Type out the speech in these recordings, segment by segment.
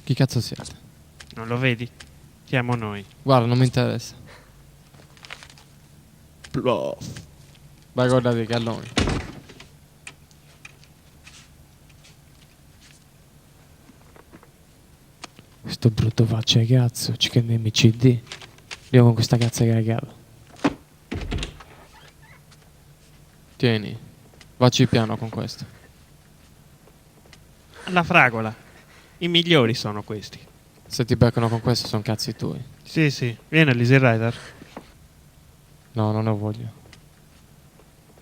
Chi cazzo siete? Non lo vedi? Siamo noi. Guarda, non mi interessa. Bluff. Vai, guardate che alloni. Sto brutto faccia di cazzo, ci chiede MCD. Io con questa cazzo che regalo. Tieni, vacci piano con questo. La fragola. I migliori sono questi. Se ti beccano con questo sono cazzi tuoi. Sì, sì. Vieni all'Easy Rider. No, non ne voglio.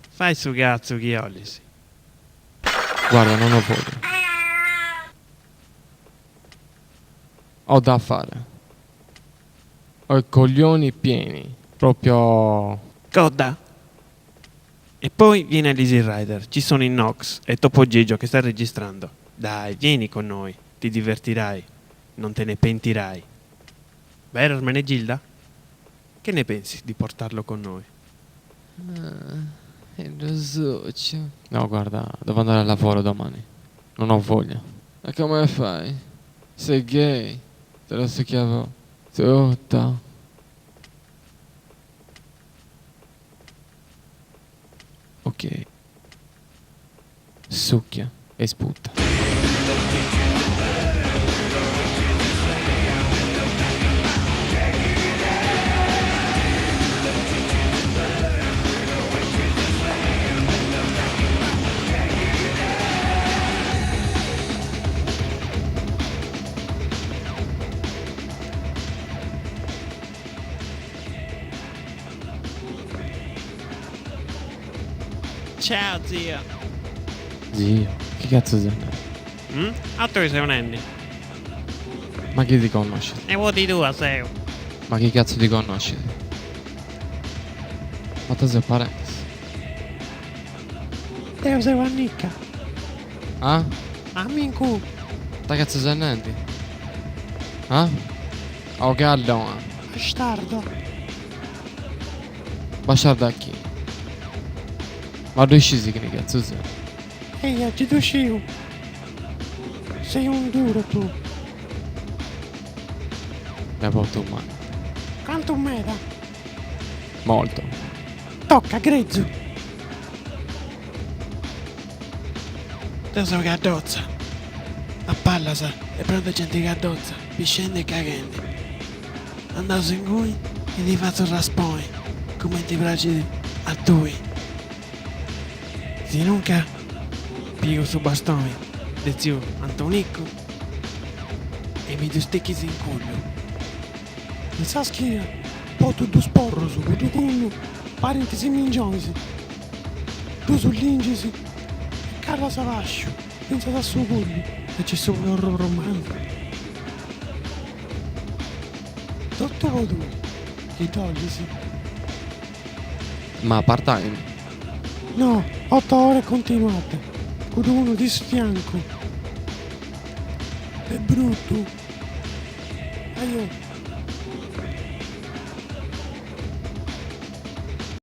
Fai su cazzo chi Ollisi. Guarda, non ho voglia. Ho da fare. Ho i coglioni pieni. Proprio... Coda. E poi vieni all'Easy Rider. Ci sono i Nox e Topo Gigio che sta registrando. Dai, vieni con noi. Ti divertirai. Non te ne pentirai. Vero, Ermenegilda? Che ne pensi di portarlo con noi? Lo socio. No, guarda, devo andare al lavoro domani. Non ho voglia. E come fai? Sei gay? Te lo succhiavo tutta. Ok. Succhia e sputta. Ciao, zio. Zio, che cazzo sei? A tu sei un Andy. Ma chi ti conosce? E vuoi di tua sei? Ma chi cazzo ti conosce? Ma te sei parenti? Io sei Vannicca. Ah? Amico. Ta cazzo sei Nandy? Ah? Oh gallo. Bastardo. Bastardo a chi? Ma dove scesi che ne cazzo sei? Ehi, oggi tu sciu. Sei un duro tu. Ne porto un mano. Quanto un meta? Molto. Tocca, grezzo. Te so che addozza. A palla sa. E prende gente che addozza. Piscende e cagenti. Andato in cui e ti faccio raspone. Come ti piace a tu. Si nunca piego su bastone de zio Antonicco e mi stecchi in culo. Mi sa schia, poi tu sporro su tu culo, parentesi mingiosi. Tu sull'ingesi, e Carla Savascio, pensa da suo culo, e c'è solo un romanzo. Tutto voi tu, che toglisi. Ma part time? No, 8 ore continuate, con uno di sfianco. È brutto. Aiuto.